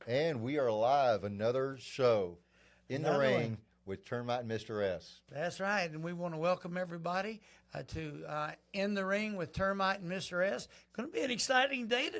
And we are live, another show in the ring with Termite and Mr. S. That's right, and we want to welcome everybody to In the Ring with Termite and Mr. S. Going to be an exciting day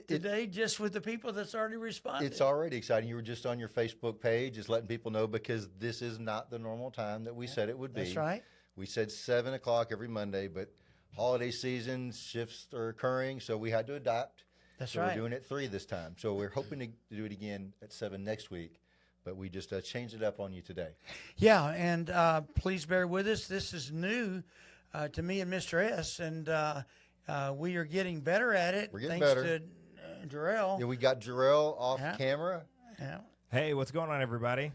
today, just with the people that's already responded. It's already exciting. You were just on your Facebook page, just letting people know, because this is not the normal time that we said it would be. That's right. We said 7 o'clock every Monday, but holiday season shifts are occurring, so we had to adapt. That's so right. We're doing it at 3 this time. So we're hoping to do it again at 7 next week. But we just changed it up on you today. Yeah, and please bear with us. This is new to me and Mr. S, and we are getting better at it. We're getting thanks better. to Jarrell. Yeah, we got Jarrell off camera. Yeah. Hey, what's going on, everybody?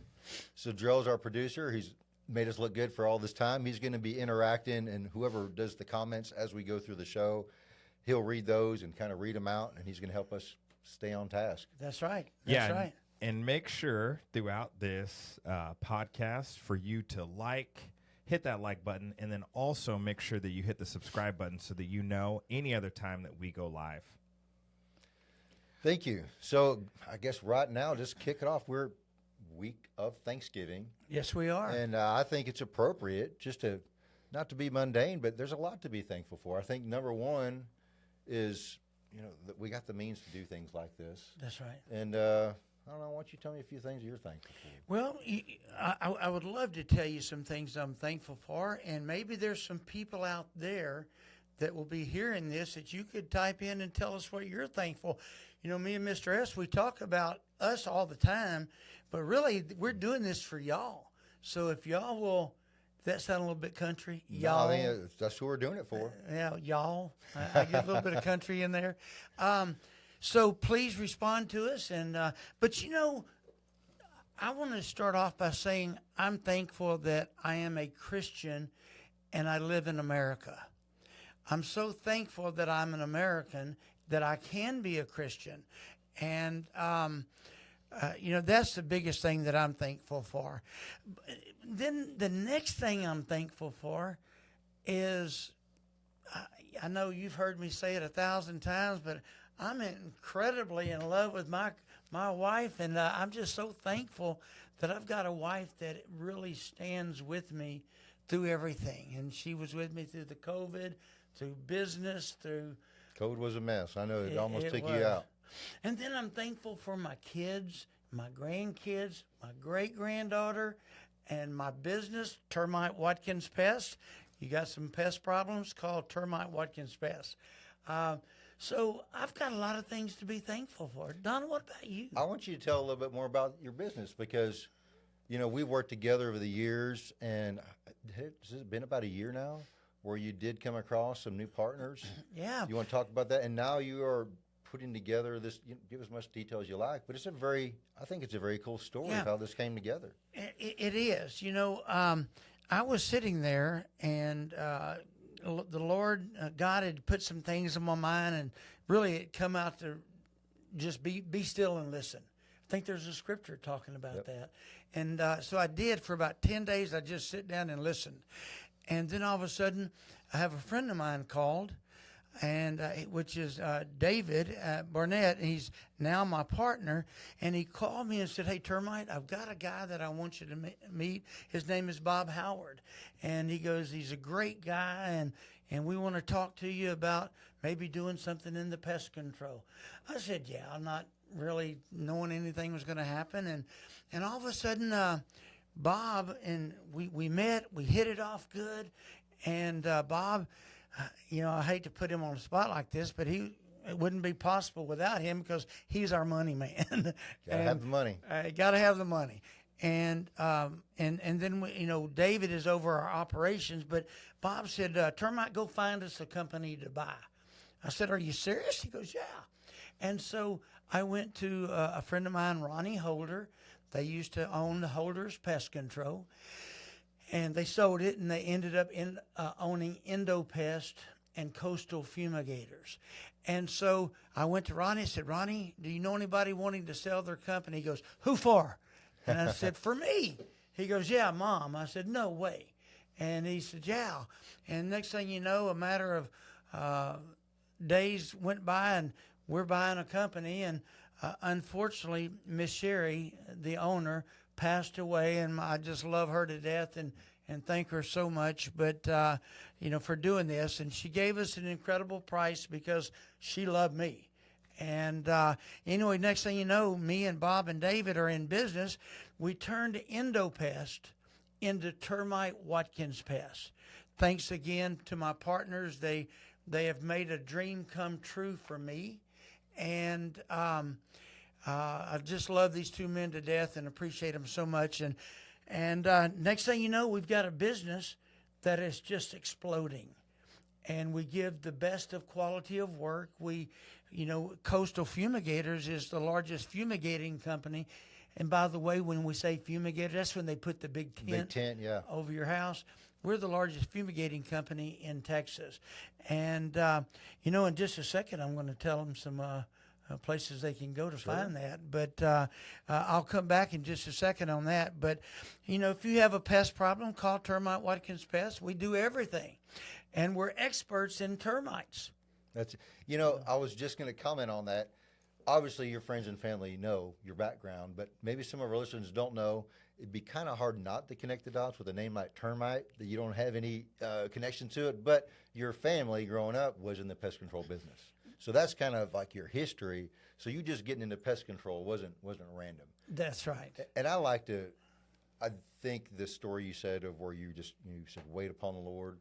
So Jarrell's our producer. He's made us look good for all this time. He's going to be interacting, and whoever does the comments as we go through the show, he'll read those and kind of read them out, and he's going to help us stay on task. That's right. That's right. And make sure throughout this podcast for you to hit that like button, and then also make sure that you hit the subscribe button so that you know any other time that we go live. Thank you. So I guess right now, just kick it off. We're week of Thanksgiving. Yes, we are. And I think it's appropriate just to, not to be mundane, but there's a lot to be thankful for. I think number one is, that we got the means to do things like this. That's right. And I don't know. Why don't you tell me a few things you're thankful for? Well, I would love to tell you some things I'm thankful for, and maybe there's some people out there that will be hearing this that you could type in and tell us what you're thankful. Me and Mr. S, we talk about us all the time, but really we're doing this for y'all. So if y'all will, does that sound a little bit country? Y'all. No, I think that's who we're doing it for. Yeah, y'all. I get a little bit of country in there. So please respond to us. But I want to start off by saying I'm thankful that I am a Christian and I live in America. I'm so thankful that I'm an American, that I can be a Christian. And, that's the biggest thing that I'm thankful for. Then the next thing I'm thankful for is, I know you've heard me say it 1,000 times, but I'm incredibly in love with my wife, and I'm just so thankful that I've got a wife that really stands with me through everything. And she was with me through the COVID, through business, through... COVID was a mess. I know it almost took you out. And then I'm thankful for my kids, my grandkids, my great-granddaughter, and my business, Termite Watkins Pest. You got some pest problems? Call Termite Watkins Pest. So I've got a lot of things to be thankful for. Donna, what about you? I want you to tell a little bit more about your business because, we've worked together over the years, and has it been about a year now where you did come across some new partners? Yeah. You want to talk about that? And now you are putting together this, give as much detail as you like, but I think it's a very cool story of how this came together. It is. I was sitting there, and the Lord, God had put some things in my mind, and really it come out to just be still and listen. I think there's a scripture talking about that. And so I did for about 10 days. I just sit down and listened. And then all of a sudden, I have a friend of mine called, and which is David Barnett. And he's now my partner. And he called me and said, "Hey, Termite, I've got a guy that I want you to meet. His name is Bob Howard." And he goes, "He's a great guy, and we want to talk to you about maybe doing something in the pest control." I said, "Yeah," I'm not really knowing anything was going to happen. And all of a sudden, Bob and we met. We hit it off good. And Bob, I hate to put him on the spot like this, but it wouldn't be possible without him because he's our money man. Gotta have the money. Got to have the money. And then David is over our operations, but Bob said, "Termite, go find us a company to buy." I said, "Are you serious?" He goes, "Yeah." And so I went to a friend of mine, Ronnie Holder. They used to own the Holder's Pest Control, and they sold it, and they ended up owning Endopest and Coastal Fumigators. And so I went to Ronnie and said, "Ronnie, do you know anybody wanting to sell their company?" He goes, "Who for?" And I said, "For me." He goes, "Yeah, Mom." I said, "No way." And he said, "Yeah." And next thing you know, a matter of days went by, and we're buying a company, and unfortunately, Miss Sherry, the owner, passed away, and I just love her to death and thank her so much. But for doing this, and she gave us an incredible price because she loved me. And anyway, next thing you know, me and Bob and David are in business. We turned Endopest into Termite Watkins Pest. Thanks again to my partners. They have made a dream come true for me. And I just love these two men to death and appreciate them so much. And next thing you know, we've got a business that is just exploding. And we give the best of quality of work. Coastal Fumigators is the largest fumigating company. And by the way, when we say fumigator, that's when they put the big tent yeah, over your house. We're the largest fumigating company in Texas. And, in just a second, I'm going to tell them some places they can go to find that. But I'll come back in just a second on that. But, if you have a pest problem, call Termite Watkins Pest. We do everything. And we're experts in termites. that's I was just going to comment on that. Obviously, your friends and family know your background, but maybe some of our listeners don't know. It'd be kind of hard not to connect the dots with a name like Termite, that you don't have any connection to it, but your family growing up was in the pest control business. So that's kind of like your history. So you just getting into pest control wasn't random. That's right. And I think the story you said of where you said wait upon the Lord,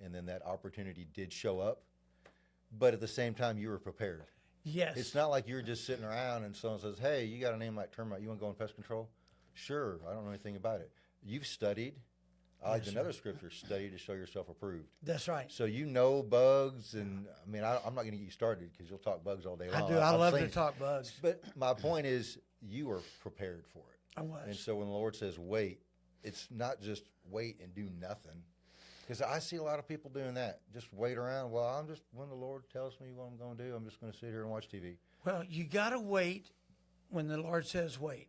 and then that opportunity did show up, but at the same time you were prepared. Yes. It's not like you're just sitting around and someone says, hey, you got a name like Termite, you want to go in pest control? Sure, I don't know anything about it. You've studied. I like another scripture, study to show yourself approved. That's right. So bugs, and I'm not going to get you started because you'll talk bugs all day long. I do. I love to talk bugs. But my point is, you were prepared for it. I was. And so when the Lord says wait, it's not just wait and do nothing. Because I see a lot of people doing that. Just wait around. Well, when the Lord tells me what I'm going to do, I'm just going to sit here and watch TV. Well, you got to wait when the Lord says wait.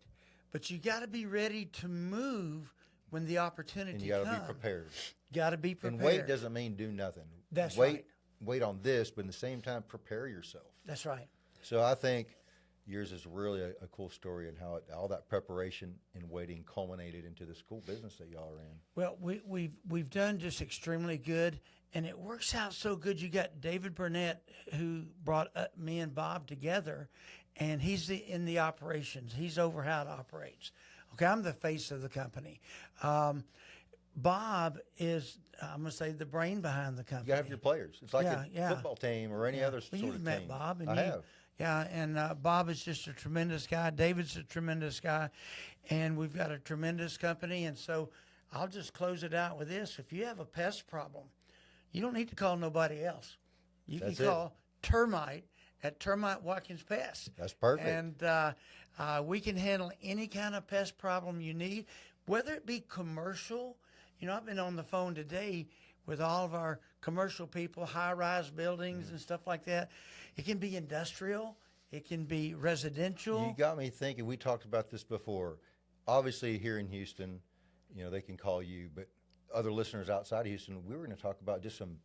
But you got to be ready to move when the opportunity comes. And you got to be prepared. Got to be prepared. And wait doesn't mean do nothing. That's wait, right. Wait on this, but at the same time, prepare yourself. That's right. So I think yours is really a cool story, and how all that preparation and waiting culminated into this cool business that y'all are in. Well, we've done just extremely good, and it works out so good. You got David Burnett, who brought me and Bob together, and he's in the operations. He's over how it operates. Okay, I'm the face of the company. Bob is, I'm going to say, the brain behind the company. You got to have your players. It's like a football team or any other sort of team. You've met Bob. And I have. Yeah, and Bob is just a tremendous guy. David's a tremendous guy. And we've got a tremendous company. And so I'll just close it out with this. If you have a pest problem, you don't need to call nobody else. You can call Termite at Termite Watkins Pest. That's perfect. And we can handle any kind of pest problem you need, whether it be commercial. I've been on the phone today with all of our commercial people, high-rise buildings and stuff like that. It can be industrial. It can be residential. You got me thinking. We talked about this before. Obviously, here in Houston, they can call you, but other listeners outside of Houston, we were going to talk about just some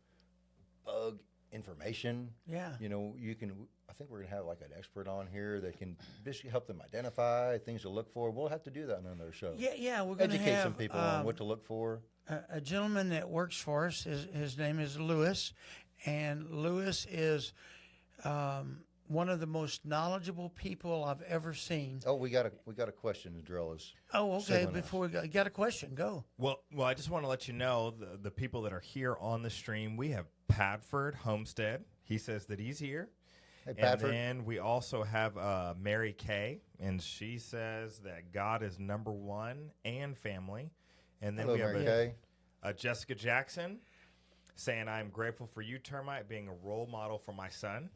bug information. Yeah. I think we're going to have like an expert on here that can basically help them identify things to look for. We'll have to do that on another show. Yeah, we're going to educate some people on what to look for. A gentleman that works for us, his name is Lewis, and Lewis is one of the most knowledgeable people I've ever seen. Oh, we got a question to drill us. Oh, okay. Before we got a question, go. Well, I just want to let you know the people that are here on the stream. We have Padford Homestead. He says that he's here. Hey, Padford. And then we also have Mary Kay, and she says that God is number one and family. And then Hello, we have Mary Kay. Jessica Jackson saying, I'm grateful for you, Termite, being a role model for my son.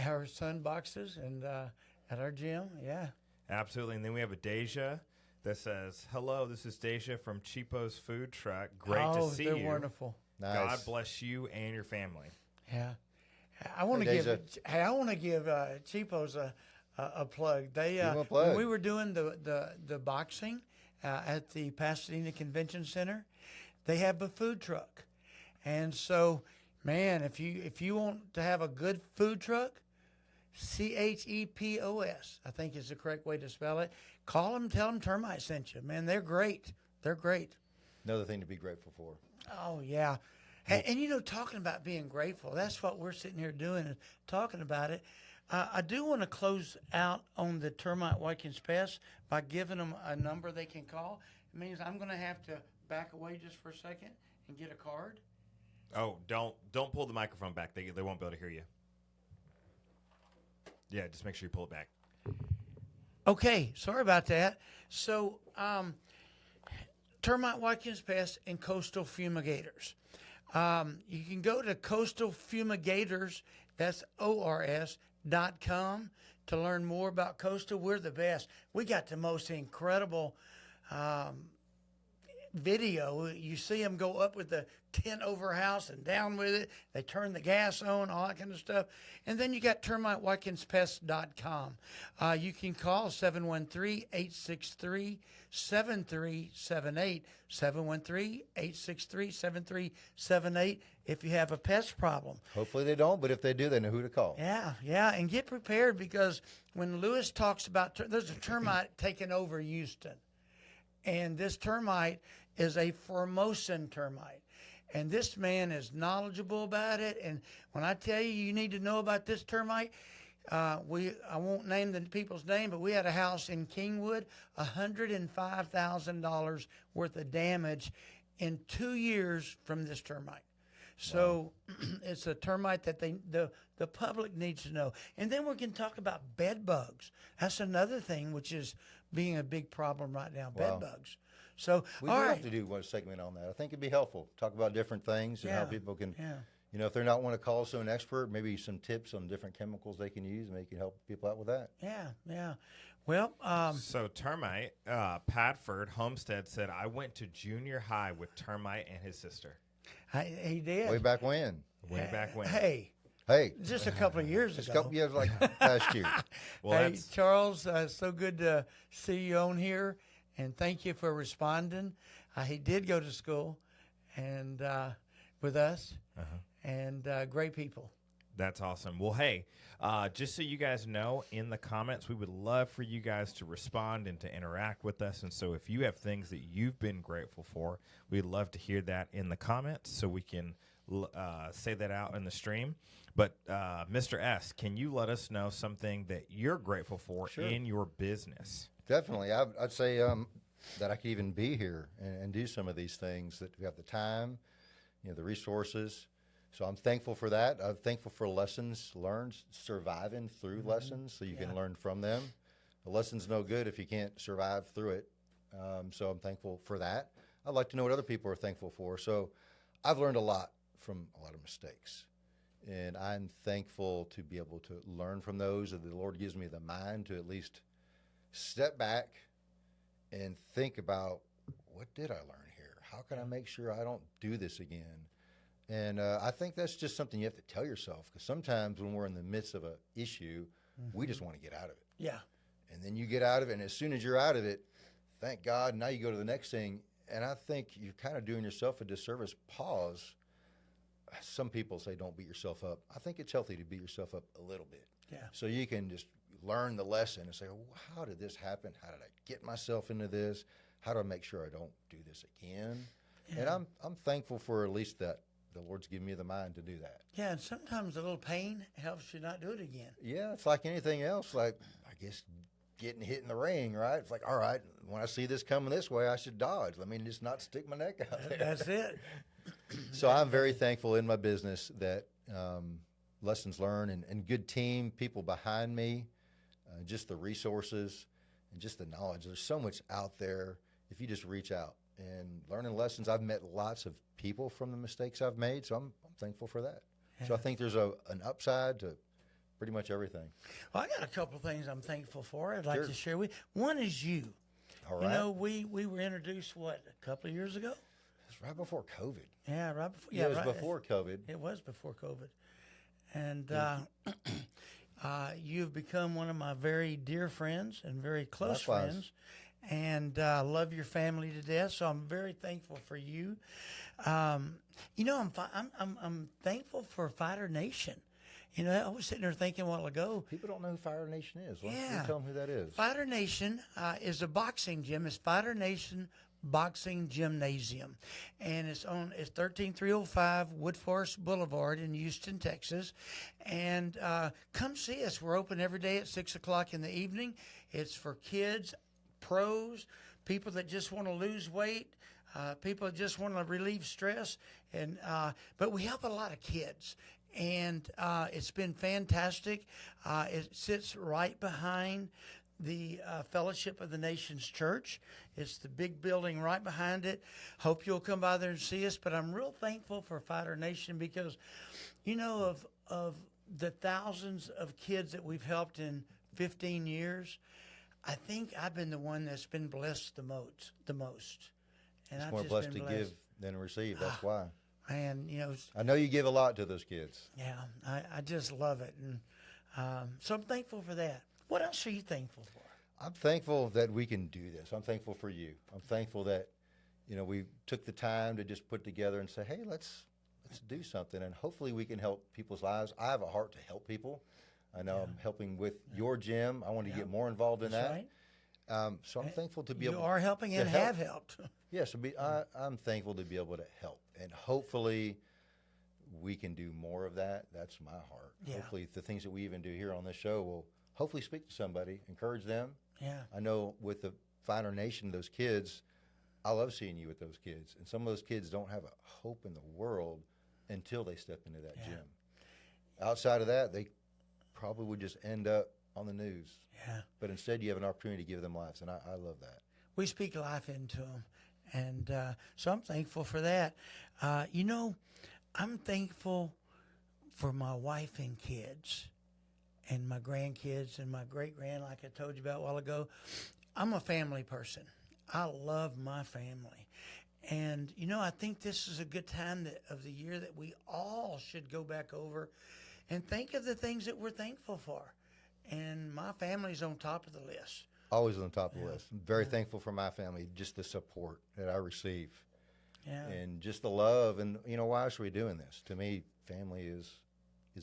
Our son boxes and at our gym, yeah. Absolutely. And then we have a Deja that says, hello, this is Deja from Cheapo's Food Truck. Great to see you. Oh, they're wonderful. Nice. God bless you and your family. Yeah. I want to give Cheapo's a plug. They when we were doing the boxing at the Pasadena Convention Center, they have a food truck, and so man, if you want to have a good food truck, CHEPOS, I think is the correct way to spell it. Call them, tell them Termite sent you. Man, they're great. They're great. Another thing to be grateful for. Oh, yeah. And you know, talking about being grateful, that's what we're sitting here doing, is talking about it. I do want to close out on the Termite Watkins Pest by giving them a number they can call. It means I'm going to have to back away just for a second and get a card. Oh, don't pull the microphone back. They won't be able to hear you. Yeah, just make sure you pull it back. Okay, sorry about that. So, Termite Watkins Pest and Coastal Fumigators. You can go to Coastal Fumigators, that's ORS.com, to learn more about Coastal. We're the best. We got the most incredible video. You see them go up with the tent over house and down with it. They turn the gas on, all that kind of stuff. And then you got termitewatkinspest.com. You can call 713-863-7378, 713-863-7378 if you have a pest problem. Hopefully they don't, but if they do, they know who to call. Yeah, and get prepared, because when Lewis talks about, there's a termite taking over Houston. And this termite is a Formosan termite. And this man is knowledgeable about it. And when I tell you, you need to know about this termite, I won't name the people's name, but we had a house in Kingwood, $105,000 worth of damage in 2 years from this termite. So it's a termite that the public needs to know. And then we're going to talk about bed bugs. That's another thing which is being a big problem right now, bed bugs. So, We do have to do one segment on that. I think it'd be helpful. Talk about different things and how people can, you know, if they're not want to call an expert, maybe some tips on different chemicals they can use, and they can help people out with that. Yeah. Well, So Termite, Padford Homestead said, I went to junior high with Termite and his sister. he did. Way back when. Way back when. Hey, just a couple of years just a ago. couple years like last year. Well, Hey, that's, Charles, so good to see you on here, and thank you for responding. He did go to school and with us, and great people. That's awesome. Well, hey, just so you guys know, in the comments, we would love for you guys to respond and to interact with us. And so if you have things that you've been grateful for, we'd love to hear that in the comments so we can say that out in the stream. But Mr. S, can you let us know something that you're grateful for in your business? Definitely. I'd say that I could even be here and do some of these things, that we have the time, you know, the resources. So I'm thankful for that. I'm thankful for lessons learned, surviving through lessons so you can learn from them. The lesson's no good if you can't survive through it. So I'm thankful for that. I'd like to know what other people are thankful for. So I've learned a lot from a lot of mistakes. And I'm thankful to be able to learn from those, that the Lord gives me the mind to at least step back and think about, what did I learn here? How can I make sure I don't do this again? And I think that's just something you have to tell yourself, because sometimes when we're in the midst of an issue, we just want to get out of it. Yeah. And then you get out of it, and as soon as you're out of it, thank God, now you go to the next thing. And I think you're kind of doing yourself a disservice. Pause. Some people say don't beat yourself up. I think it's healthy to beat yourself up a little bit. Yeah. So you can just learn the lesson and say, oh, how did this happen? How did I get myself into this? How do I make sure I don't do this again? Yeah. And I'm thankful for at least that the Lord's given me the mind to do that. Yeah, and sometimes a little pain helps you not do it again. Yeah, it's like anything else. Like, I guess getting hit in the ring, right? It's like, all right, when I see this coming this way, I should dodge. Let me just not stick my neck out there. That's it. So I'm very thankful in my business that lessons learned and good team, people behind me, just the resources and just the knowledge. There's so much out there if you just reach out and learning lessons. I've met lots of people from the mistakes I've made, so I'm thankful for that. Yeah. So I think there's an upside to pretty much everything. Well, I got a couple of things I'm thankful for I'd like to share with you. One is you. All right. You know, we were introduced, a couple of years ago? It's right before COVID. Yeah, right before. Yeah, it was before COVID. It was before COVID. And you've become one of my very dear friends and very close friends. And love your family to death. So I'm very thankful for you. You know, I'm thankful for Fighter Nation. You know, I was sitting there thinking a while ago, People don't know who Fire Nation is. Why don't Yeah. you tell them who that is? Fighter Nation is a boxing gym. It's Fighter Nation Boxing Gymnasium, and it's 13305 Woodforest Boulevard in Houston, Texas. And come see us. We're open every day at 6:00 in the evening. It's for kids, pros, people that just want to lose weight, people that just want to relieve stress, and but we help a lot of kids. And it's been fantastic. It sits right behind the Fellowship of the Nations Church. It's the big building right behind it. Hope you'll come by there and see us. But I'm real thankful for Fighter Nation because, you know, of the thousands of kids that we've helped in 15 years, I think I've been the one that's been blessed the most. And It's I've more just blessed to been give than receive. That's why. And, you know, I know you give a lot to those kids. yeah, I just love it. And so I'm thankful for that. What else are you thankful for? I'm thankful that we can do this. I'm thankful for you. I'm thankful that, you know, we took the time to just put together and say, hey, let's do something, and hopefully we can help people's lives. I have a heart to help people. I know I'm helping with your gym. I want to get more involved in That's that. right. So I'm thankful to be You able are helping to and help. have helped. Yes, I'm thankful to be able to help, and hopefully we can do more of that. That's my heart. Yeah. Hopefully the things that we even do here on this show will hopefully speak to somebody, encourage them. Yeah. I know with the Finer Nation, those kids, I love seeing you with those kids, and some of those kids don't have a hope in the world until they step into that gym. Outside of that, they probably would just end up on the news. Yeah. But instead, you have an opportunity to give them lives, and I love that. We speak life into them. And so I'm thankful for that. You know, I'm thankful for my wife and kids and my grandkids and my great-grand, like I told you about a while ago. I'm a family person. I love my family. And, you know, I think this is a good time of the year that we all should go back over and think of the things that we're thankful for. And my family's on top of the list. Always on top of the list. I'm very thankful for my family, just the support that I receive. Yeah. And just the love. And, you know, why else are we doing this? To me, family is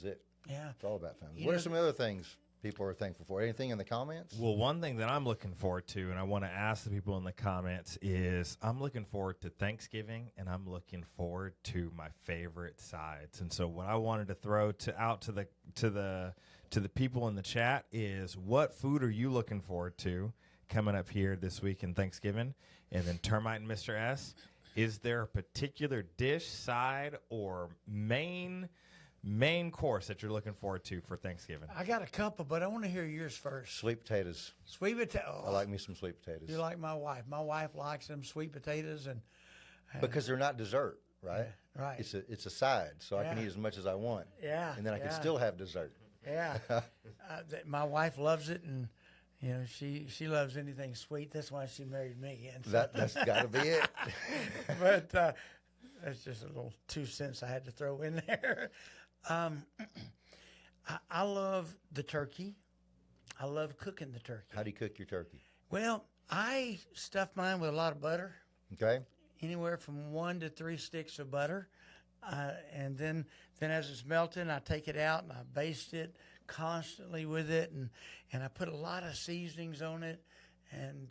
it. Yeah. It's all about family. You What know, are some other things people are thankful for? Anything in the comments? Well, one thing that I'm looking forward to, and I want to ask the people in the comments, is I'm looking forward to Thanksgiving, and I'm looking forward to my favorite sides. And so, what I wanted to throw out to the people in the chat is, what food are you looking forward to coming up here this week in Thanksgiving? And then Termite and Mr. S, is there a particular dish, side, or main course that you're looking forward to for Thanksgiving? I got a couple, but I want to hear yours first. Sweet potatoes. Sweet potato. I like me some sweet potatoes. You're like my wife. My wife likes them sweet potatoes, and Because they're not dessert, right? right. It's a side, so I can Yeah. eat as much as I want. Yeah, And then I can yeah. still have dessert. yeah, my wife loves it, and you know she loves anything sweet. That's why she married me. And so, That's got to be it. but that's just a little 2 cents I had to throw in there. I love the turkey. I love cooking the turkey. How do you cook your turkey? Well, I stuff mine with a lot of butter. Okay. Anywhere from 1 to 3 sticks of butter, and then as it's melting, I take it out and I baste it constantly with it, and I put a lot of seasonings on it, and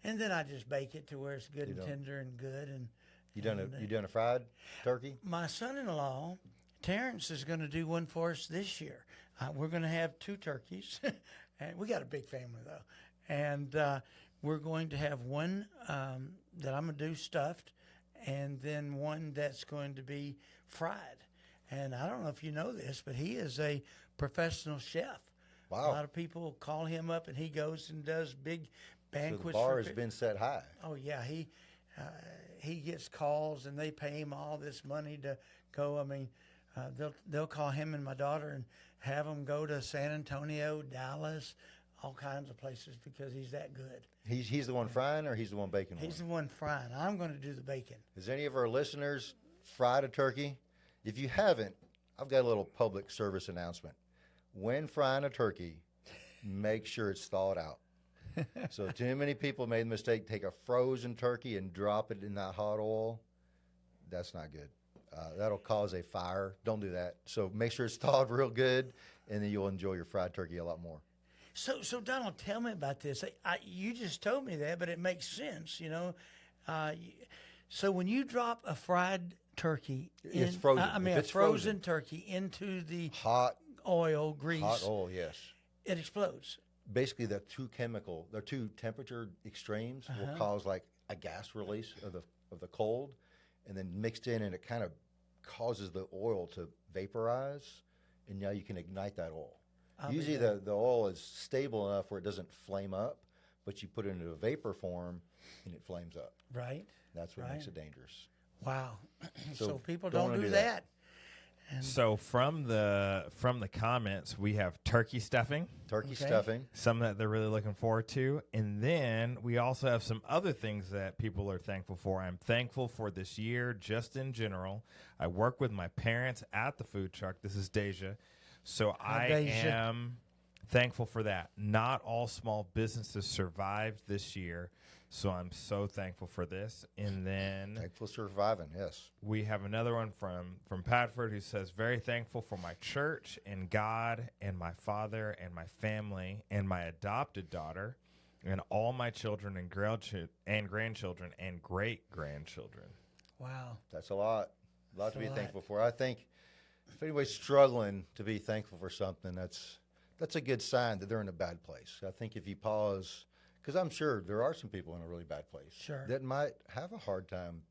then I just bake it to where it's good and tender and good. And You done a fried turkey? my son-in-law, Terrence, is going to do one for us this year. We're going to have 2 turkeys, and we got a big family though, and we're going to have one that I'm going to do stuffed, and then one that's going to be fried. And I don't know if you know this, but he is a professional chef. Wow. A lot of people call him up, and he goes and does big So banquets. the bar for has been set high. Oh yeah, he gets calls, and they pay him all this money to go. I mean, they'll call him and my daughter and have them go to San Antonio, Dallas, all kinds of places because he's that good. He's the one frying, or he's the one baking? He's the one frying. I'm going to do the bacon. Has any of our listeners fried a turkey? If you haven't, I've got a little public service announcement. When frying a turkey, make sure it's thawed out. So too many people made the mistake, take a frozen turkey and drop it in that hot oil. That's not good. That'll cause a fire. Don't do that. So make sure it's thawed real good, and then you'll enjoy your fried turkey a lot more. So Donald, tell me about this. You just told me that, but it makes sense, you know. So when you drop a fried turkey, It's frozen. I mean, If a it's frozen frozen. turkey into the Hot grease, hot oil, yes. it explodes. Basically, the two temperature extremes will cause like a gas release of the cold, and then mixed in, and it kind of causes the oil to vaporize, and now you can ignite that oil. Usually the oil is stable enough where it doesn't flame up, but you put it into a vapor form and it flames up. Right. That's what makes it dangerous. Wow. So So people don't don't wanna do do that. that. So from the comments, we have turkey stuffing, Turkey Okay. stuffing. some that they're really looking forward to, and then we also have some other things that people are thankful for. I'm thankful for this year, just in general. I work with my parents at the food truck. This is Deja, so I Deja. am thankful for that. Not all small businesses survived this year, so I'm so thankful for this. And then Thankful surviving, yes. we have another one from Padford who says, very thankful for my church and God and my father and my family and my adopted daughter and all my children and grandchildren and great-grandchildren. Wow. That's a lot. A lot That's to a be lot. thankful for. I think if anybody's struggling to be thankful for something, that's a good sign that they're in a bad place. I think if you pause, because I'm sure there are some people in a really bad place Sure. that might have a hard time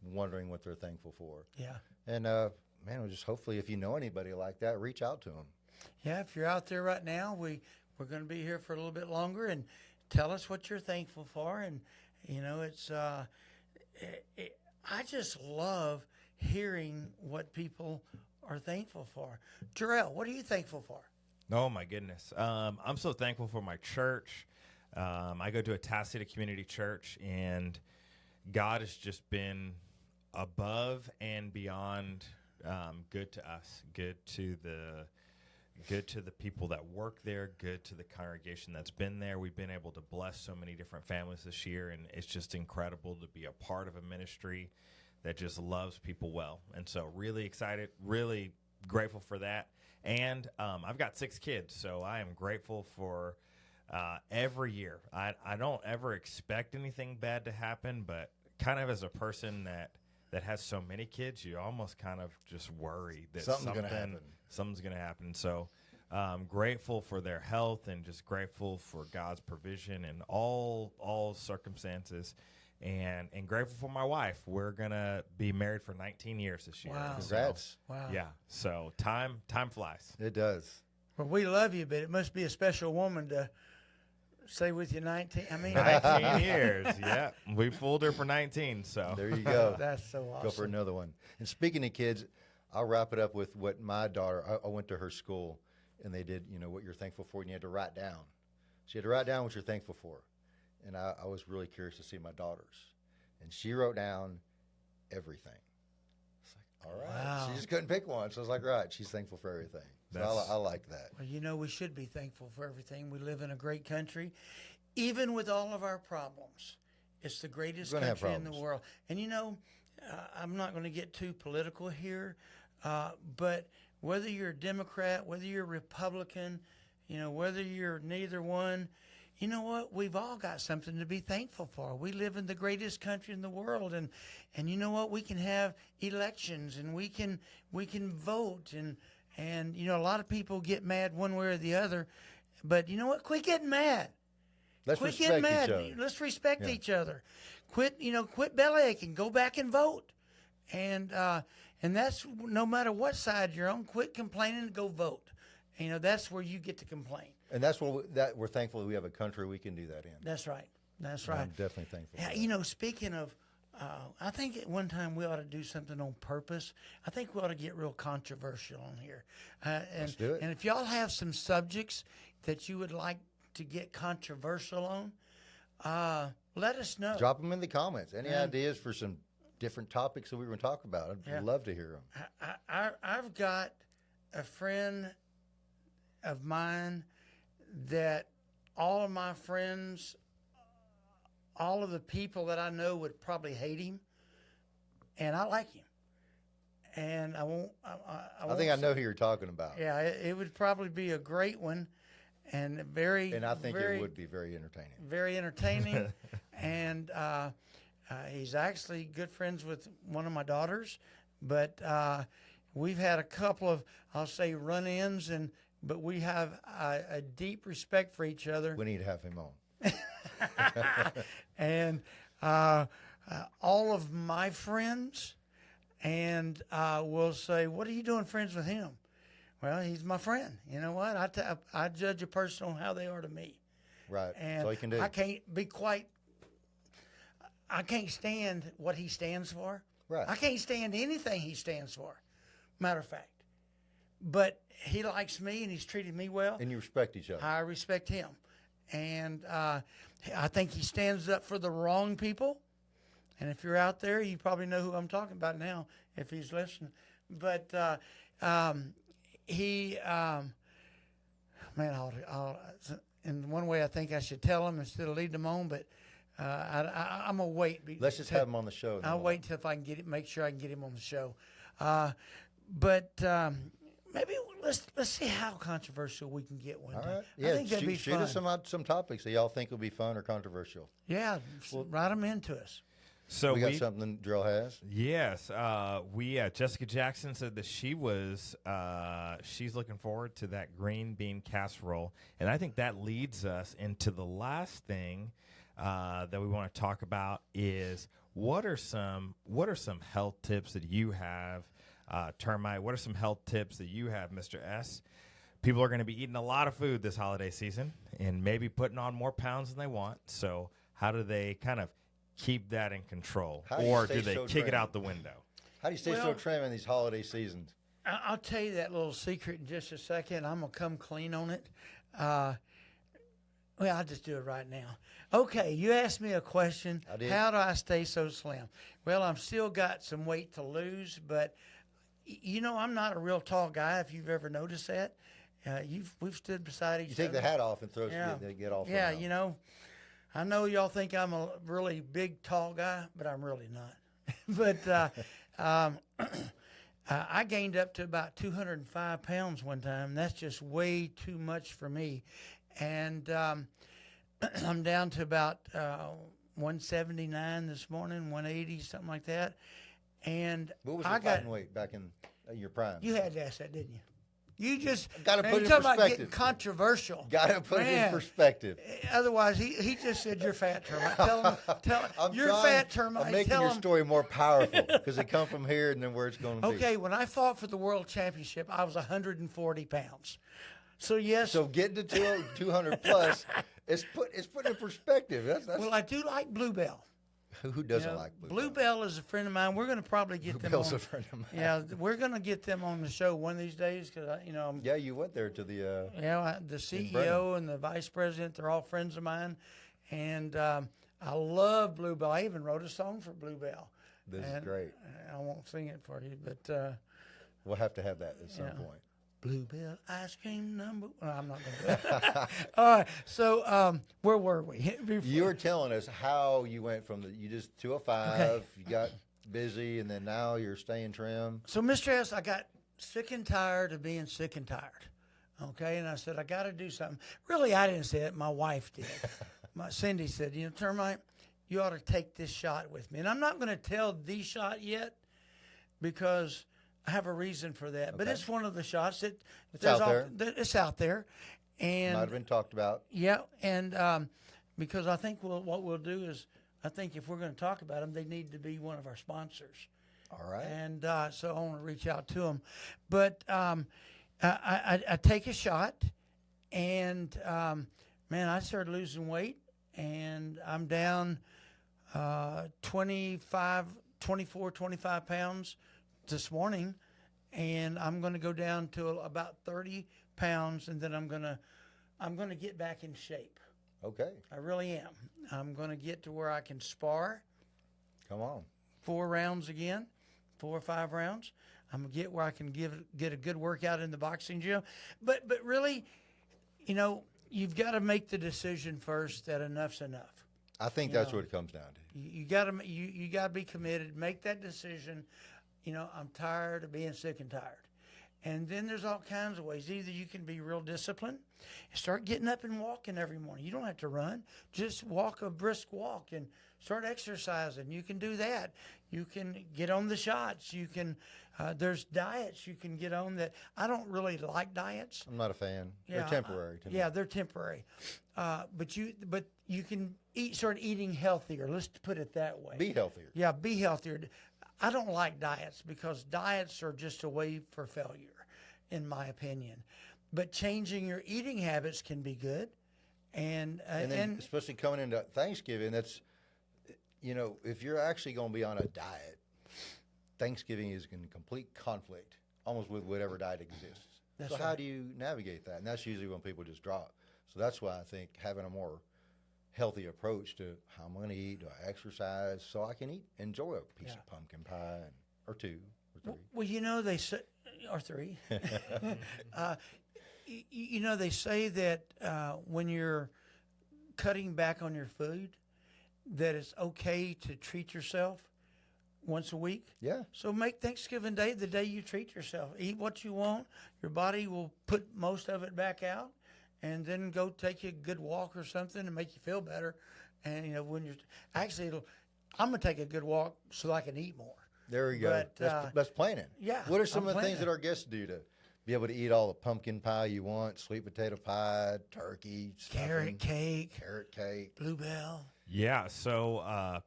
wondering what they're thankful for. Yeah. And man, just hopefully if you know anybody like that, reach out to them. Yeah, if you're out there right now, we're going to be here for a little bit longer, and tell us what you're thankful for. And you know, it's I just love hearing what people are thankful for. Jarrell, what are you thankful for? Oh, my goodness. I'm so thankful for my church. I go to a Tacita community church, and God has just been above and beyond good to us, good to the people that work there, good to the congregation that's been there. We've been able to bless so many different families this year, and it's just incredible to be a part of a ministry that just loves people well. And so really excited, really grateful for that. And I've got 6 kids, so I am grateful for every year. I don't ever expect anything bad to happen, but kind of as a person that has so many kids, you almost kind of just worry that Something's gonna happen. Something's going to happen. So grateful for their health and just grateful for God's provision in all circumstances. And grateful for my wife. We're going to be married for 19 years this year. Wow. Congrats. Wow. Yeah. So time flies. It does. Well, we love you, but it must be a special woman to stay with you 19. I mean, 19 years. Yeah. We fooled her for 19. So There you go. that's so awesome. Go for another one. And speaking of kids, I'll wrap it up with what my daughter, I went to her school, and they did, what you're thankful for, and you had to write down. So you had to write down what you're thankful for. And I was really curious to see my daughter's. And she wrote down everything. It's like, all right. Wow. She just couldn't pick one. So I was like, right, she's thankful for everything. So I like that. Well, we should be thankful for everything. We live in a great country. Even with all of our problems, it's the greatest We're gonna have country in the problems. world. And, I'm not going to get too political here, but whether you're a Democrat, whether you're a Republican, whether you're neither one, you know what? We've all got something to be thankful for. We live in the greatest country in the world, and you know what? We can have elections, and we can vote, and a lot of people get mad one way or the other, but you know what? Quit getting mad. Let's Quit respect getting mad. each other. Let's respect Yeah. each other. Quit belly aching. Go back and vote, and that's no matter what side you're on. Quit complaining and go vote. That's where you get to complain. And that's what we're thankful that we have a country we can do that in. That's right. That's And right. I'm definitely thankful. Yeah, for that. speaking of, I think at one time we ought to do something on purpose. I think we ought to get real controversial on here. Let's do it. And if y'all have some subjects that you would like to get controversial on, let us know. Drop them in the comments. Any Yeah. ideas for some different topics that we were talking about? I'd Yeah. love to hear them. I've got a friend of mine that all of my friends, all of the people that I know would probably hate him, and I like him. and I won't. I think I know who you're talking about. Yeah, it would probably be a great one, and And I think it would be very entertaining. very entertaining. And he's actually good friends with one of my daughters, but we've had a couple of, I'll say, run-ins, but we have a deep respect for each other. We need to have him on. And all of my friends and will say, "What are you doing friends with him?" Well, he's my friend. You know what? I judge a person on how they are to me. Right. And That's all you can do. I can't stand what he stands for. Right. I can't stand anything he stands for, matter of fact. But he likes me and he's treated me well. And you respect each other. I respect him. And I think he stands up for the wrong people. And if you're out there, you probably know who I'm talking about now if he's listening. But in one way I think I should tell him instead of leading him on, but I'm going to wait. Let's just have him on the show. I'll wait until if I can make sure I can get him on the show. But maybe let's see how controversial we can get one All time. right. I think that'd be shoot fun. us some topics that y'all think will be fun or controversial. Yeah, write them into us. So we got something Drill has. Yes, Jessica Jackson said that she's looking forward to that green bean casserole, and I think that leads us into the last thing that we want to talk about is what are some health tips that you have, Termite? What are some health tips that you have, Mr. S? People are going to be eating a lot of food this holiday season and maybe putting on more pounds than they want. So how do they kind of keep that in control, or do they kick it out the window? How do you stay so trim in these holiday seasons? I'll tell you that little secret in just a second. I'm going to come clean on it. I'll just do it right now. Okay, you asked me a question. I did. How do I stay so slim? Well, I've still got some weight to lose, but, I'm not a real tall guy, if you've ever noticed that. We've stood beside each other. You take the hat off and throw get off. Yeah, I know y'all think I'm a really big, tall guy, but I'm really not. But I gained up to about 205 pounds one time. That's just way too much for me. And I'm down to about 179 this morning, 180, something like that. And what was your fighting weight back in your prime? You had to ask that, didn't you? You just got to put it in perspective. About getting perspective. Controversial. Got to put it in perspective. Otherwise, he just said you're fat, Termite. Tell him you're fat, Termite. I'm making your story more powerful because it come from here and then where it's going to be. Okay, when I fought for the world championship, I was 140 pounds. So yes. So getting to 200 plus, it's put in perspective. That's well, I do like Bluebell. Who doesn't like Bluebell? Bluebell is a friend of mine. We're going to probably get them on. Bluebell's a friend of mine. Yeah, we're going to get them on the show one of these days because Yeah, you went there to the. The CEO and the vice president, they're all friends of mine, and I love Bluebell. I even wrote a song for Bluebell. This is great. I won't sing it for you, but we'll have to have that at some point. Bluebell ice cream number. Well, I'm not going to do it. All right. So where were we? You were telling us how you went from you just 205, Okay. you got busy, and then now you're staying trim. So, Mr. S, I got sick and tired of being sick and tired. Okay, and I said, I got to do something. Really, I didn't say it. My wife did. Cindy said, Termite, you ought to take this shot with me. And I'm not going to tell the shot yet because I have a reason for that, but it's one of the shots that it's out there. It's out there, and might have been talked about. Yeah, and because I think what we'll do is, I think if we're going to talk about them, they need to be one of our sponsors. All right. And so I want to reach out to them, but I take a shot, and man, I started losing weight, and I'm down 24, 25 pounds this morning, and I'm going to go down to about 30 pounds, and then I'm going to get back in shape. Okay. I really am. I'm going to get to where I can spar. Come on. 4 rounds again, 4 or 5 rounds. I'm going to get where I can get a good workout in the boxing gym. But really, you've got to make the decision first that enough's enough. I think that's what it comes down to. You got to be committed. Make that decision. I'm tired of being sick and tired. And then there's all kinds of ways. Either you can be real disciplined and start getting up and walking every morning. You don't have to run. Just walk a brisk walk and start exercising. You can do that. You can get on the shots. You can, there's diets you can get on that. I don't really like diets. I'm not a fan. Yeah, They're temporary to me. Yeah, they're temporary. But you can start eating healthier. Let's put it that way. Be healthier. Yeah, be healthier. I don't like diets because diets are just a way for failure, in my opinion. But changing your eating habits can be good. And then especially coming into Thanksgiving, that's, if you're actually going to be on a diet, Thanksgiving is in complete conflict almost with whatever diet exists. That's so right. how do you navigate that? And that's usually when people just drop. So that's why I think having a more healthy approach to how I'm going to eat, do I exercise, so I can enjoy a piece of pumpkin pie or two or three. Well, they say, or three. They say that when you're cutting back on your food, that it's okay to treat yourself once a week. Yeah. So make Thanksgiving Day the day you treat yourself. Eat what you want. Your body will put most of it back out, and then go take you a good walk or something and make you feel better. And when you're I'm gonna take a good walk so I can eat more. There we go. But, that's planning. yeah, What are some I'm of the things planning. that our guests do to be able to eat all the pumpkin pie you want, sweet potato pie, turkey, stuffing, Carrot cake, bluebell. Yeah, so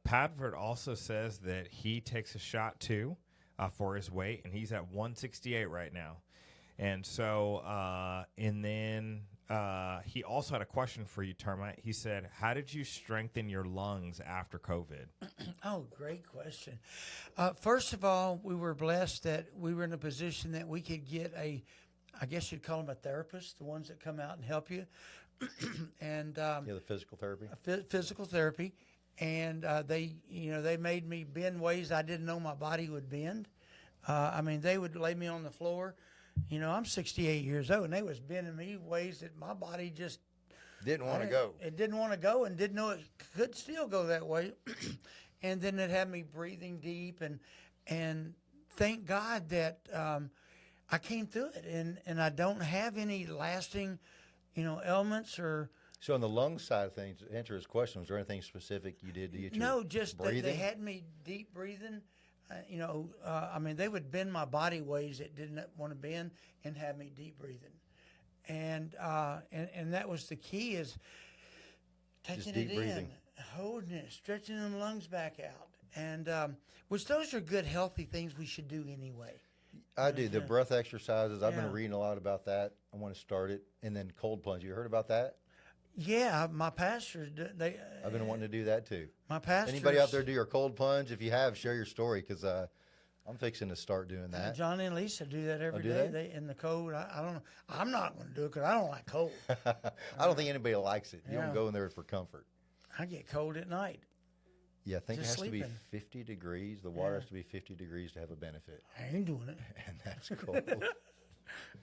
Padford also says that he takes a shot too for his weight, and he's at 168 right now. And so, and then he also had a question for you, Termite. He said, how did you strengthen your lungs after COVID? Oh, great question. First of all, we were blessed that we were in a position that we could get I guess you'd call them a therapist, the ones that come out and help you. And the physical therapy. Physical therapy. And they made me bend ways I didn't know my body would bend. They would lay me on the floor. I'm 68 years old, and they was bending me ways that my body just Didn't want to go. It didn't want to go, and didn't know it could still go that way. And then it had me breathing deep, and thank God that I came through it, and I don't have any lasting, ailments or. So on the lung side of things, to answer his question, was there anything specific you did to get your No, just that breathing? they had me deep breathing. They would bend my body ways that didn't want to bend and have me deep breathing. And that was the key, is taking deep it breathing. in, holding it, stretching them lungs back out. And which those are good, healthy things we should do anyway. I do. The breath exercises, I've Yeah. been reading a lot about that. I want to start it. And then cold plunge. You heard about that? Yeah, my pastors, I've been wanting to do that too. my pastors. Anybody out there do your cold plunge? If you have, share your story, because I'm fixing to start doing that. Johnny and Lisa do that every do day. they? They in the cold. I don't know. I'm not going to do it because I don't like cold. I don't think anybody likes it. You Yeah. don't go in there for comfort. I get cold at night. Yeah, I think Just it has to be sleeping. 50 degrees. The water Yeah. has to be 50 degrees to have a benefit. I ain't doing it. And that's cold.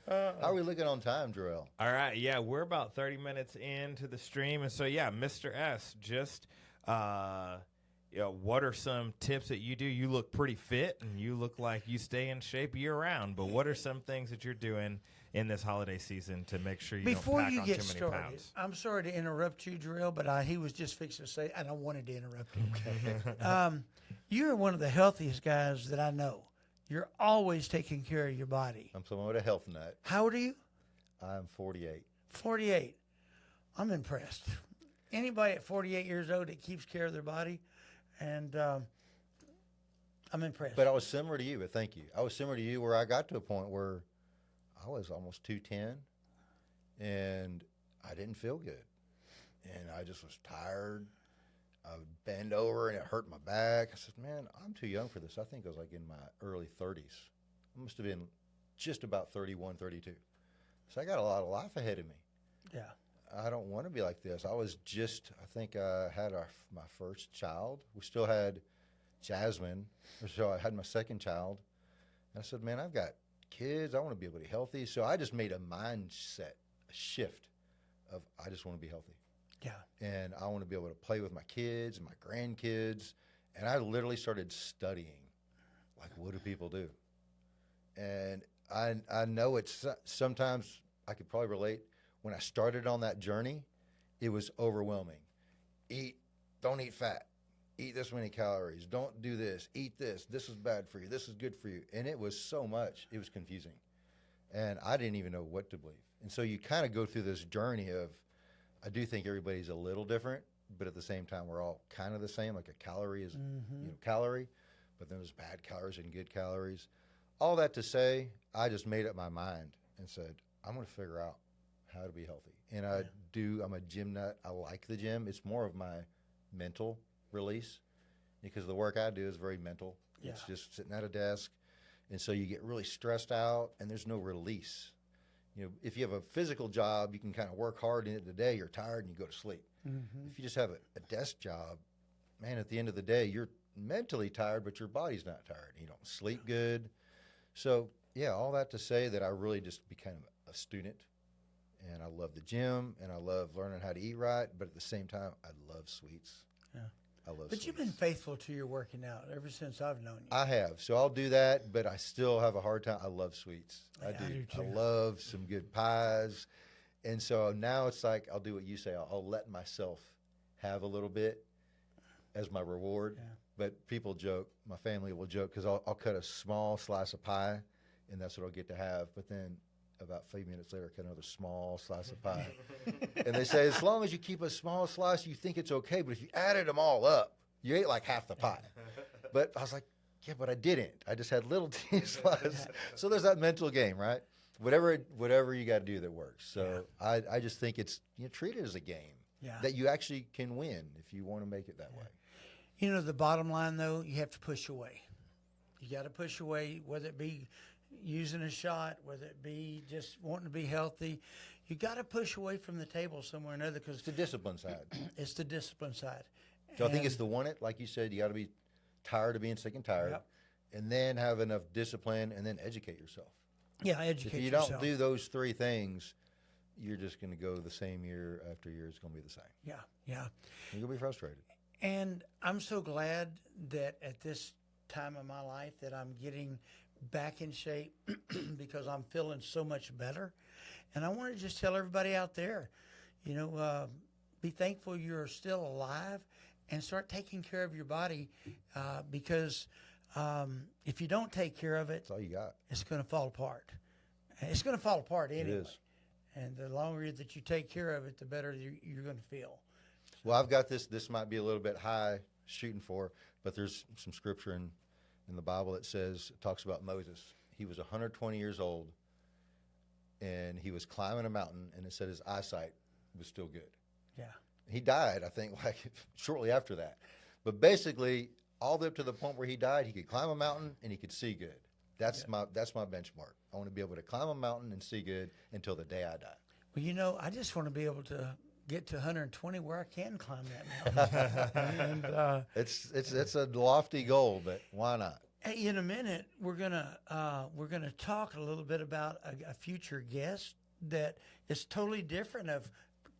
How are we looking on time, Jarrell? All right, yeah, we're about 30 minutes into the stream, and so yeah, Mr. S, just what are some tips that you do? You look pretty fit, and you look like you stay in shape year round. But what are some things that you're doing in this holiday season to make sure you Before don't pack you on get too many started, pounds? I'm sorry to interrupt you, Jarrell, but he was just fixing to say, and I wanted to interrupt him. You're one of the healthiest guys that I know. You're always taking care of your body. I'm someone with a health nut. How old are you? I'm 48. 48. I'm impressed. Anybody at 48 years old that keeps care of their body, and I'm impressed. But I was similar to you, but thank you. I was similar to you where I got to a point where I was almost 210, and I didn't feel good. And I just was tired. I would bend over, and it hurt my back. I said, man, I'm too young for this. I think I was like in my early 30s. I must have been just about 31, 32. So I got a lot of life ahead of me. yeah. I don't want to be like this. I think I had my first child. We still had Jasmine. So I had my second child. And I said, man, I've got kids. I want to be able to be healthy. So I just made a mindset, a shift of I just want to be healthy. Yeah. And I want to be able to play with my kids and my grandkids. And I literally started studying like, what do people do? And I know it's sometimes I could probably relate. When I started on that journey, it was overwhelming. Don't eat fat. Eat this many calories. Don't do this. Eat this. This is bad for you. This is good for you. And it was so much. It was confusing. And I didn't even know what to believe. And so you kind of go through this journey of, I do think everybody's a little different, but at the same time, we're all kind of the same. Like a calorie is, calorie, but then there's bad calories and good calories. All that to say, I just made up my mind and said, I'm going to figure out how to be healthy. And I'm a gym nut. I like the gym. It's more of my mental release because the work I do is very mental. Yeah. It's just sitting at a desk. And so you get really stressed out and there's no release. You know, if you have a physical job, you can kind of work hard in it today, you're tired and you go to sleep. If you just have a desk job, man, at the end of the day, you're mentally tired, but your body's not tired. You don't sleep good. So, yeah, all that to say that I really just became a student, and I love the gym, and I love learning how to eat right, but at the same time, I love sweets. Yeah. I love But sweets. you've been faithful to your working out ever since I've known you. I have. So I'll do that, but I still have a hard time. I love sweets. I Yeah, do. I do too. I love some good pies. And so now it's like I'll do what you say. I'll let myself have a little bit as my reward. Yeah. But people joke, my family will joke, because I'll cut a small slice of pie, and that's what I'll get to have. But then about 5 minutes later, I cut another small slice of pie. And they say, as long as you keep a small slice, you think it's okay. But if you added them all up, you ate like half the pie. But I was like, yeah, but I didn't. I just had little teeny slices. So there's that mental game, right? Whatever you got to do that works. So I just think it's, treat it as a game that you actually can win if you want to make it that way. You know, the bottom line, though, you have to push away. You got to push away, whether it be using a shot, whether it be just wanting to be healthy. You got to push away from the table somewhere or another because It's the discipline side. it's the discipline side. So I think it's the want it, like you said, you got to be tired of being sick and tired, and then have enough discipline, and then educate yourself. Yeah, educate If you yourself. don't do those three things, you're just going to go the same year after year. It's going to be the same. Yeah, yeah. You're going to be frustrated. And I'm so glad that at this time of my life that I'm getting back in shape because I'm feeling so much better. And I want to just tell everybody out there, be thankful you're still alive and start taking care of your body because if you don't take care of it, That's all you got. it's going to fall apart. It's going to fall apart anyway. It is. And the longer that you take care of it, the better you're going to feel. Well, I've got this. This might be a little bit high shooting for, but there's some scripture in the Bible that talks about Moses. He was 120 years old, and he was climbing a mountain, and it said his eyesight was still good. Yeah. He died, I think, like shortly after that. But basically, all the way up to the point where he died, he could climb a mountain and he could see good. That's my benchmark. I want to be able to climb a mountain and see good until the day I die. Well, I just want to be able to get to 120 where I can climb that mountain. And It's a lofty goal, but why not? hey, in a minute, we're gonna talk a little bit about a future guest that is totally different of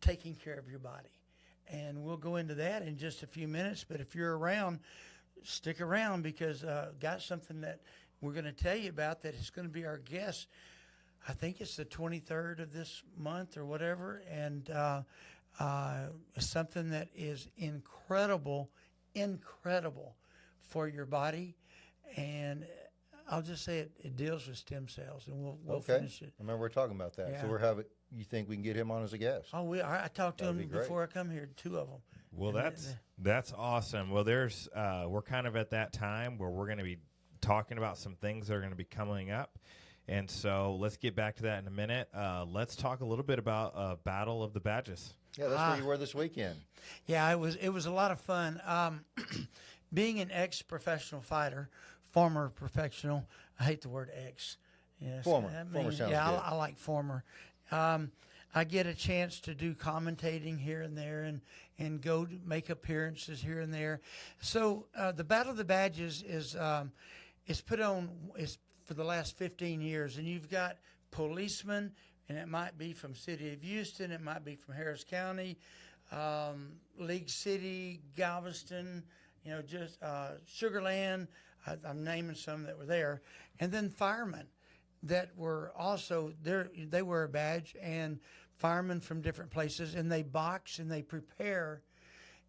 taking care of your body, and we'll go into that in just a few minutes. But if you're around, stick around because got something that we're going to tell you about that is going to be our guest. I think it's the 23rd of this month or whatever, and something that is incredible for your body. And I'll just say it deals with stem cells, and we'll finish it. I remember we're talking about that. Yeah. So you think we can get him on as a guest? Oh, I talked to That'd him be great. before I come here, 2 of them. Well, And that's awesome. Well, we're kind of at that time where we're going to be talking about some things that are going to be coming up. And so let's get back to that in a minute. Let's talk a little bit about Battle of the Badges. Yeah, that's where you were this weekend. Yeah, it was a lot of fun. Being an ex-professional fighter, former professional, I hate the word ex. Yes, Former sounds good. I like former. I get a chance to do commentating here and there and go to make appearances here and there. So the Battle of the Badges is put on for the last 15 years, and you've got policemen, and it might be from City of Houston, it might be from Harris County, League City, Galveston, just Sugarland. I'm naming some that were there, and then firemen that were also there. They wear a badge, and firemen from different places, and they box and they prepare,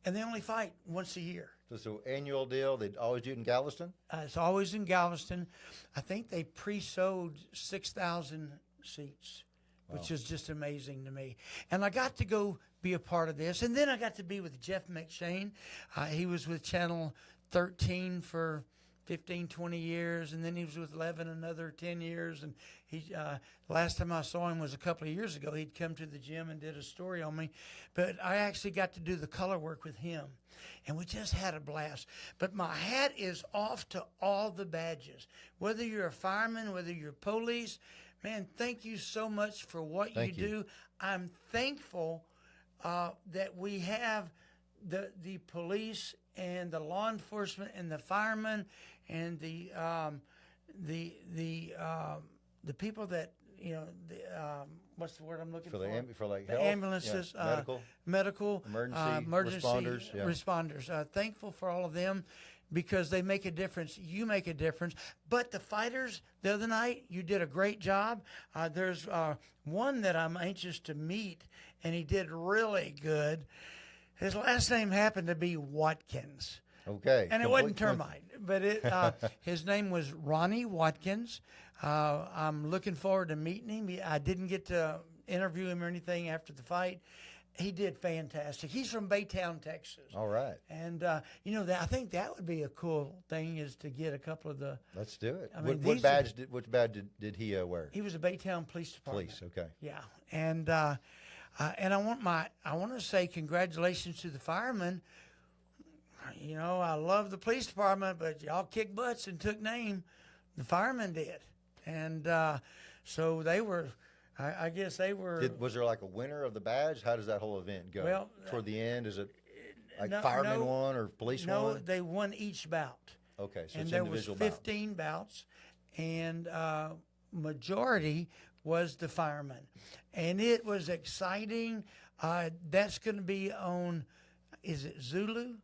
and they only fight once a year. So it's an annual deal. They always do it in Galveston? It's always in Galveston. I think they pre-sold 6,000 seats, which is just amazing to me. And I got to go be a part of this. And then I got to be with Jeff McShane. He was with Channel 13 for 15, 20 years, and then he was with 11 another 10 years. And he last time I saw him was a couple of years ago. He'd come to the gym and did a story on me. But I actually got to do the color work with him, and we just had a blast. But my hat is off to all the badges. Whether you're a fireman, whether you're police, man, thank you so much for what you do. I'm thankful that we have the police and the law enforcement and the firemen and the people that what's the word I'm looking for? For The health? ambulances, Yeah. medical, Emergency responders, yeah. responders. Thankful for all of them because they make a difference. You make a difference. But the fighters the other night, you did a great job. There's one that I'm anxious to meet, and he did really good. His last name happened to be Watkins. Okay. And it wasn't Termite, but his name was Ronnie Watkins. I'm looking forward to meeting him. I didn't get to interview him or anything after the fight. He did fantastic. He's from Baytown, Texas. All right. And, I think that would be a cool thing is to get a couple of the... Let's do it. I mean, Which badge did he wear? He was a Baytown Police Department. Police, okay. Yeah. And I want to say congratulations to the firemen. I love the police department, but y'all kicked butts and took name. The firemen did. And so they were, I guess they were. Was there like a winner of the badge? How does that whole event go? Well, toward the end, is it like no, firemen won or police No, won? they won each bout. Okay, so And it's there was individual 15 bouts, and majority was the firemen. And it was exciting. That's going to be on, is it Zulu?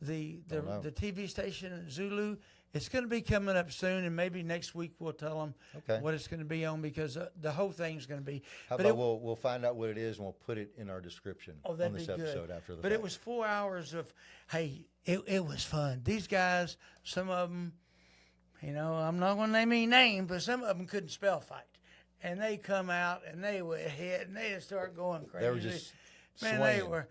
The TV station Zulu. It's going to be coming up soon, and maybe next week we'll tell them what it's going to be on because the whole thing's going to be. How about we'll find out what it is and we'll put it in our description on this episode after the fact. It was 4 hours of, it was fun. These guys, some of them, I'm not going to name any names, but some of them couldn't spell fight. And they come out and they would hit and they'd start going crazy. They were just Man, swaying. they were.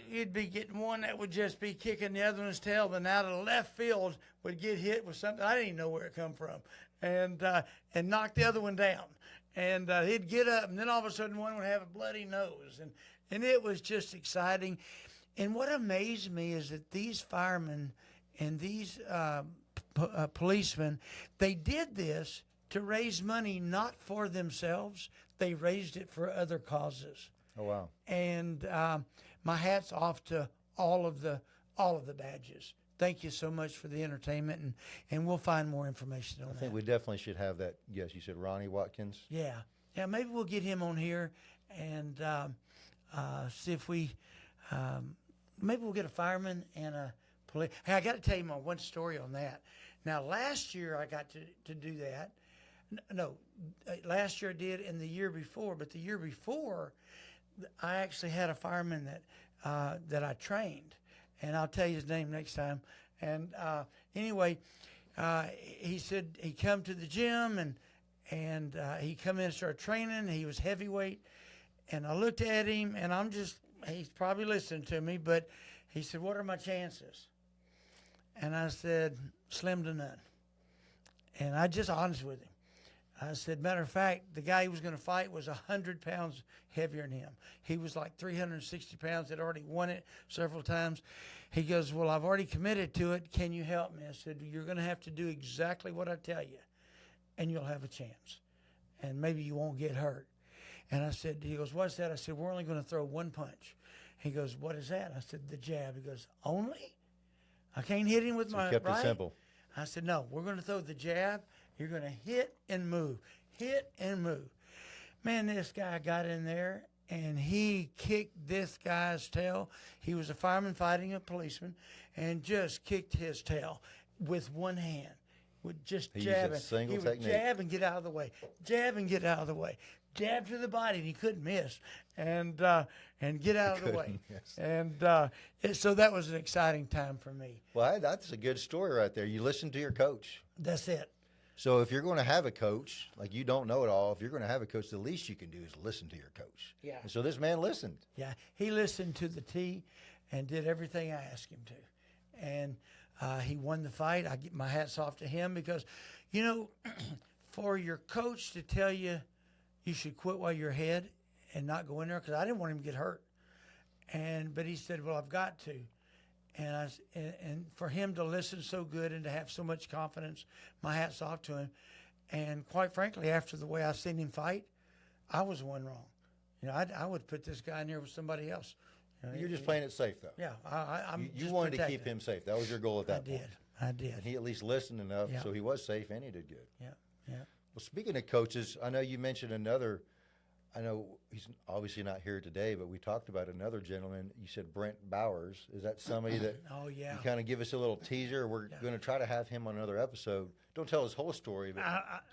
You'd be getting one that would just be kicking the other one's tail, then out of the left field would get hit with something I didn't even know where it come from, and knock the other one down, and he'd get up, and then all of a sudden one would have a bloody nose, and it was just exciting. And what amazed me is that these firemen and these policemen, they did this to raise money not for themselves; they raised it for other causes. Oh wow! And my hat's off to all of the badges. Thank you so much for the entertainment, and we'll find more information on that. I think we definitely should have that. Yes, you said Ronnie Watkins. Yeah. Maybe we'll get him on here and see if we. Maybe we'll get a fireman and a police. Hey, I got to tell you my one story on that. Now, last year I got to do that. No, last year I did, and the year before. But the year before, I actually had a fireman that I trained, and I'll tell you his name next time. And anyway, he said he come to the gym and he come in and started training. He was heavyweight, and I looked at him, and he's probably listening to me, but he said, "What are my chances?" And I said, "Slim to none." And I just honest with him. I said, matter of fact, the guy he was going to fight was 100 pounds heavier than him. He was like 360 pounds, had already won it several times. He goes, "Well, I've already committed to it. Can you help me?" I said, "You're going to have to do exactly what I tell you, and you'll have a chance. And maybe you won't get hurt." And I said, he goes, "What's that?" I said, "We're only going to throw one punch." He goes, "What is that?" I said, "The jab." He goes, "Only? I can't hit him with my kept right?" it simple. I said, "No, we're going to throw the jab. You're going to hit and move. Hit and move." Man, this guy got in there, and he kicked this guy's tail. He was a fireman fighting a policeman, and just kicked his tail with one hand. Would just He used a jabbing. single He would technique. jab and get out of the way. Jab and get out of the way. Jab to the body, and he couldn't miss. And get out of the way. Yes. And so that was an exciting time for me. Well, that's a good story right there. You listen to your coach. That's it. So if you're going to have a coach, like you don't know it all, if you're going to have a coach, the least you can do is listen to your coach. Yeah. And so this man listened. Yeah, he listened to the T and did everything I asked him to. And he won the fight. I get my hats off to him because, you know, for your coach to tell you you should quit while you're ahead and not go in there, because I didn't want him to get hurt. But he said, well, I've got to. And for him to listen so good and to have so much confidence, my hat's off to him. And quite frankly, after the way I seen him fight, I was the one wrong. You know, I would put this guy in there with somebody else. You know, You're just playing it safe, though. Yeah, I'm You just wanted to protecting keep him safe. That was your goal at that point. I did. And he at least listened enough, Yeah. so he was safe and he did good. Yeah, yeah. Well, speaking of coaches, I know you mentioned another. I know he's obviously not here today, but we talked about another gentleman. You said Brent Bowers. Is that somebody that Oh, yeah. you kind of give us a little teaser? We're going to try to have him on another episode. Don't tell his whole story, but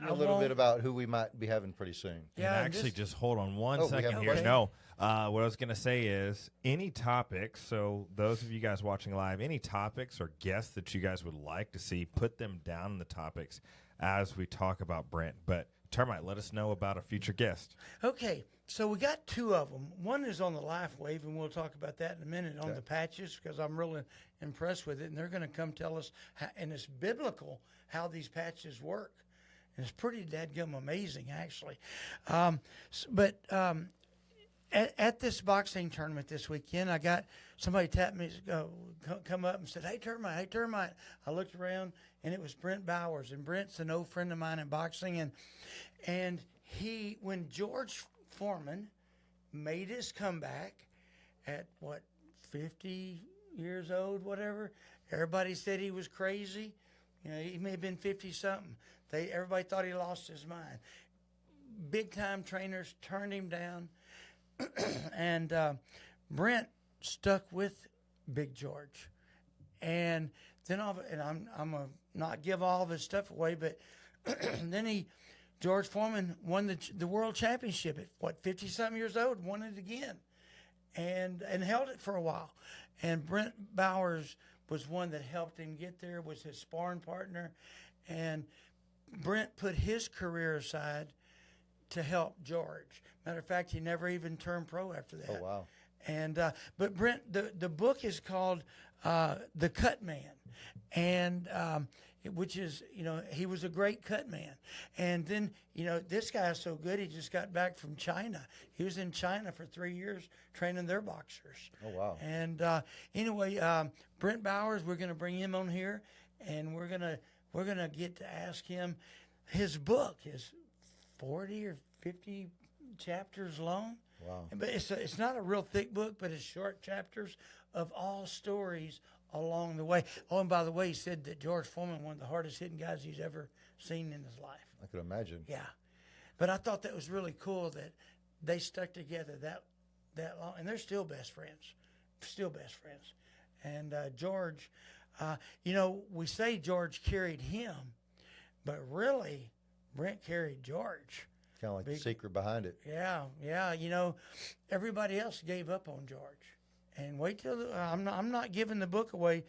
a little bit about who we might be having pretty soon. Yeah, And actually, just hold on one Oh, we second have a here. question? No, what I was going to say is any topics. So those of you guys watching live, any topics or guests that you guys would like to see, put them down in the topics as we talk about Brent. But Termite, let us know about a future guest. Okay, so we got two of them. One is on the Life Wave, and we'll talk about that in a minute on the patches because I'm really impressed with it. And they're going to come tell us, and it's biblical, how these patches work. And it's pretty dadgum amazing, actually. At this boxing tournament this weekend, I got somebody tapped me, come up and said, hey, Termite. I looked around, and it was Brent Bowers. And Brent's an old friend of mine in boxing. And he, when George Foreman made his comeback at, 50 years old, whatever, everybody said he was crazy. You know, he may have been 50-something. Everybody thought he lost his mind. Big-time trainers turned him down. And Brent stuck with Big George, and then I'm gonna not give all of his stuff away, but then George Foreman won the world championship at 50-something years old, won it again, and held it for a while. And Brent Bowers was one that helped him get there, was his sparring partner, and Brent put his career aside to help George. Matter of fact, he never even turned pro after that. Oh, wow. And but Brent, the book is called The Cut Man, and which is, you know, he was a great cut man. And then, you know, this guy's so good, he just got back from China. He was in China for 3 years training their boxers. Oh, wow. And anyway, Brent Bowers, we're going to bring him on here, and we're gonna get to ask him. His book is 40 or 50 chapters long. Wow. But it's not a real thick book, but it's short chapters of all stories along the way. Oh, and by the way, he said that George Foreman, one of the hardest hitting guys he's ever seen in his life. I could imagine. Yeah. But I thought that was really cool that they stuck together that long, and they're still best friends. And George, you know, we say George carried him, but really Brent carried George. Kind of like the secret behind it. Yeah. You know, everybody else gave up on George. And wait till I'm not giving the book away.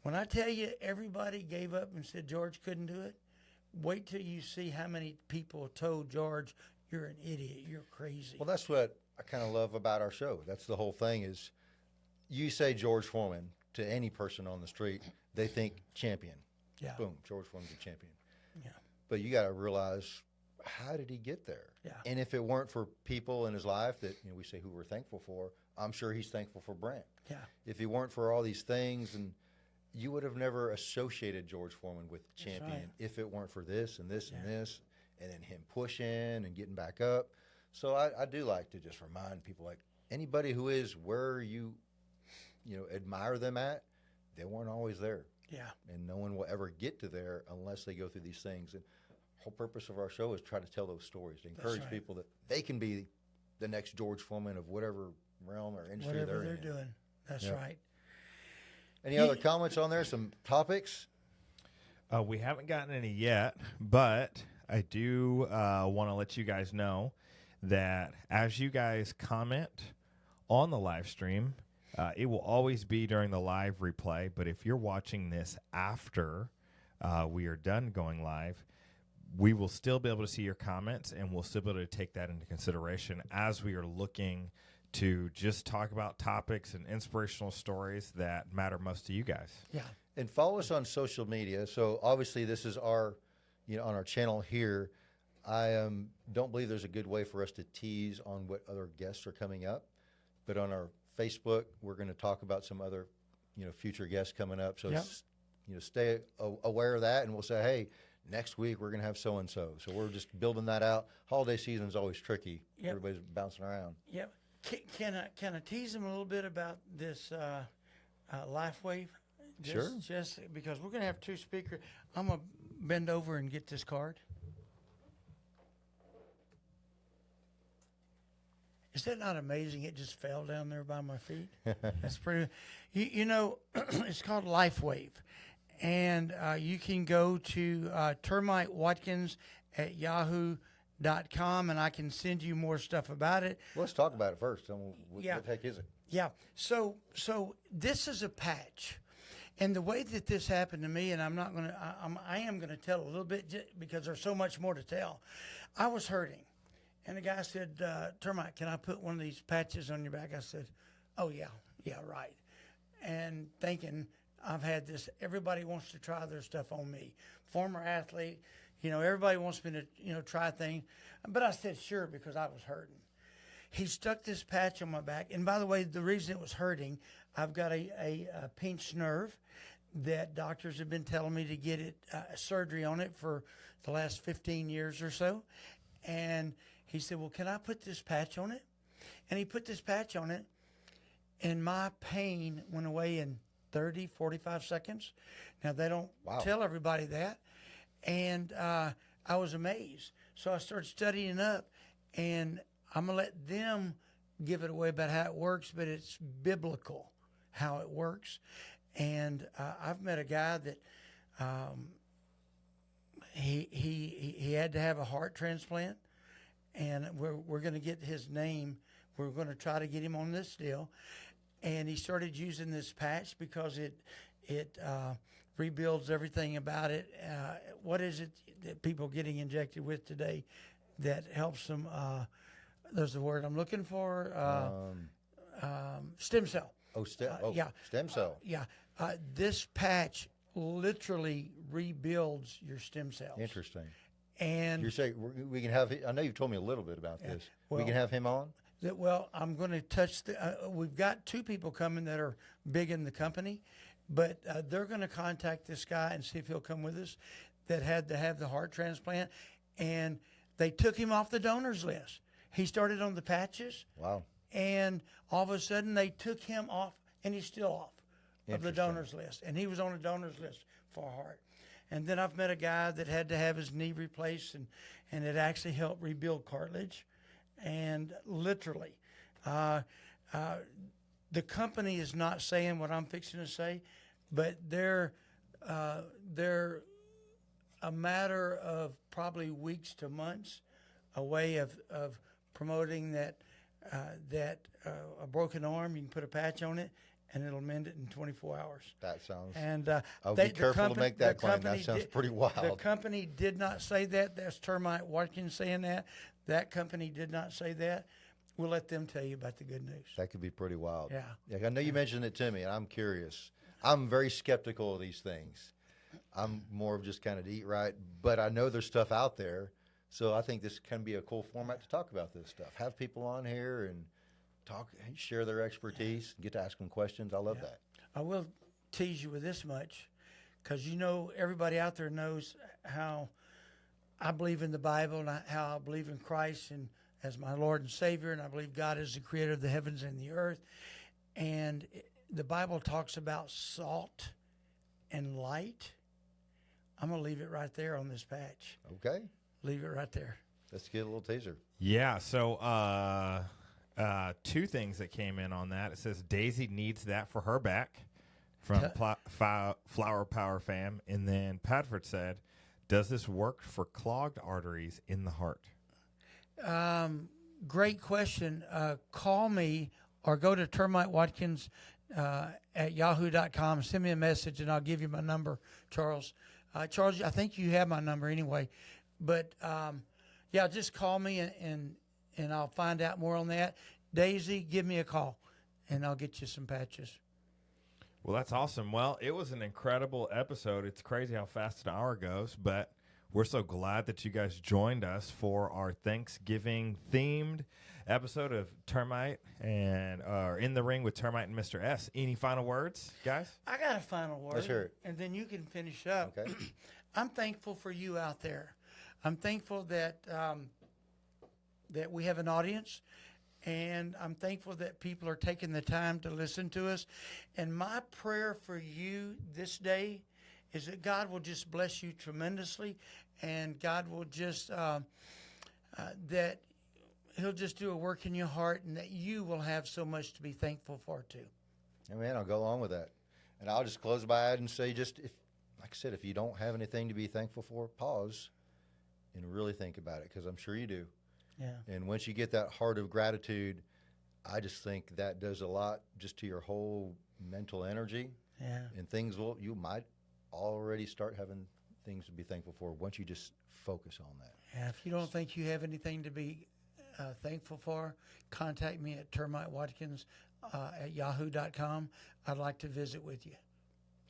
When I tell you everybody gave up and said George couldn't do it, wait till you see how many people told George, "You're an idiot. You're crazy." Well, that's what I kind of love about our show. That's the whole thing is you say George Foreman to any person on the street, they think champion. Yeah. Boom, George Foreman's a champion. Yeah. But you got to realize, how did he get there? Yeah. And if it weren't for people in his life that, you know, we say who we're thankful for, I'm sure he's thankful for Brent. Yeah. If he weren't for all these things, and you would have never associated George Foreman with champion right. if it weren't for this and this and this, and then him pushing and getting back up. So I do like to just remind people, like anybody who is where you admire them at, they weren't always there. Yeah. And no one will ever get to there unless they go through these things. And the whole purpose of our show is try to tell those stories, to encourage right. people that they can be the next George Foreman of whatever realm or industry Whatever they're in. doing. That's Yep. right. Any other comments on there? Some topics? We haven't gotten any yet, but I do want to let you guys know that as you guys comment on the live stream, it will always be during the live replay. But if you're watching this after we are done going live, we will still be able to see your comments, and we'll still be able to take that into consideration as we are looking to just talk about topics and inspirational stories that matter most to you guys. Yeah. And follow us on social media. So obviously this is our, on our channel here. I don't believe there's a good way for us to tease on what other guests are coming up. But on our Facebook, we're going to talk about some other, future guests coming up. So, Yep. Stay aware of that. And we'll say, hey, next week we're going to have so-and-so. So we're just building that out. Holiday season is always tricky. Yep. Everybody's bouncing around. Yep. Can I tease them a little bit about this LifeWave? Just because we're going to have two speakers. I'm going to bend over and get this card. Is that not amazing? It just fell down there by my feet. That's pretty. It's called LifeWave. And you can go to Termite Watkins at yahoo.com, and I can send you more stuff about it. Let's talk about it first. What Yeah. the heck is it? Yeah. So this is a patch. And the way that this happened to me, and I am going to tell a little bit because there's so much more to tell. I was hurting. And the guy said, Termite, can I put one of these patches on your back? I said, oh, yeah, right. And thinking, I've had this, everybody wants to try their stuff on me. Former athlete, everybody wants me to, try things. But I said, sure, because I was hurting. He stuck this patch on my back. And by the way, the reason it was hurting, I've got a pinched nerve that doctors have been telling me to get it surgery on it for the last 15 years or so. And he said, well, can I put this patch on it? And he put this patch on it, and my pain went away in 30, 45 seconds. Now, they don't tell everybody that. And I was amazed. So I started studying up, and I'm going to let them give it away about how it works, but it's biblical how it works. And I've met a guy that he had to have a heart transplant, and we're going to get his name. We're going to try to get him on this deal. And he started using this patch because it rebuilds everything about it. What is it that people are getting injected with today that helps them? There's the word I'm looking for. Stem cell. Yeah. Stem cell. Yeah. This patch literally rebuilds your stem cells. Interesting. And you're saying we can have, I know you've told me a little bit about this. We well, can have him on? Well, I'm going to touch we've got two people coming that are big in the company, but they're going to contact this guy and see if he'll come with us that had to have the heart transplant. And they took him off the donors list. He started on the patches. Wow. And all of a sudden they took him off, and he's still off of the donors list. And he was on the donors list for a heart. And then I've met a guy that had to have his knee replaced, and it actually helped rebuild cartilage. And literally, the company is not saying what I'm fixing to say, but they're a matter of probably weeks to months away of promoting that a broken arm, you can put a patch on it, and it'll mend it in 24 hours. That sounds. And I'll be careful to make that claim. That sounds pretty wild. The company did not say that. That's Termite Watkins saying that. That company did not say that. We'll let them tell you about the good news. That could be pretty wild. Yeah. I know you mentioned it to me, and I'm curious. I'm very skeptical of these things. I'm more of just kind of to eat right, but I know there's stuff out there. So I think this can be a cool format to talk about this stuff. Have people on here and talk, share their expertise, get to ask them questions. I love that. I will tease you with this much, because everybody out there knows how I believe in the Bible and how I believe in Christ and as my Lord and Savior, and I believe God is the creator of the heavens and the earth. And the Bible talks about salt and light. I'm going to leave it right there on this patch. Okay. Leave it right there. Let's get a little teaser. Yeah, so two things that came in on that. It says Daisy needs that for her back from Flower Power Fam. And then Padford said, does this work for clogged arteries in the heart? Great question. Call me or go to Termite Watkins at yahoo.com. Send me a message and I'll give you my number, Charles. Charles, I think you have my number anyway. But, yeah, just call me and I'll find out more on that. Daisy, give me a call and I'll get you some patches. Well, that's awesome. Well, it was an incredible episode. It's crazy how fast an hour goes, but we're so glad that you guys joined us for our Thanksgiving-themed episode of Termite and In the Ring with Termite and Mr. S. Any final words, guys? I got a final word. Let's hear it. And then you can finish up. Okay. I'm thankful for you out there. I'm thankful that that we have an audience, and I'm thankful that people are taking the time to listen to us. And my prayer for you this day is that God will just bless you tremendously, and God will just that He'll just do a work in your heart, and that you will have so much to be thankful for too. Amen. I'll go along with that. And I'll just close by and say, just if, like I said, if you don't have anything to be thankful for, pause and really think about it, because I'm sure you do. Yeah. And once you get that heart of gratitude, I just think that does a lot just to your whole mental energy. Yeah. And you might already start having things to be thankful for once you just focus on that. Yeah. If you don't think you have anything to be thankful for, contact me at termitewatkins at yahoo.com. I'd like to visit with you.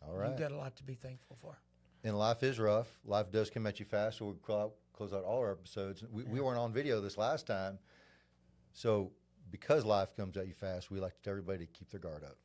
All right. You've got a lot to be thankful for. And life is rough. Life does come at you fast, so we'll close out all our episodes. We weren't on video this last time, so because life comes at you fast, we like to tell everybody to keep their guard up.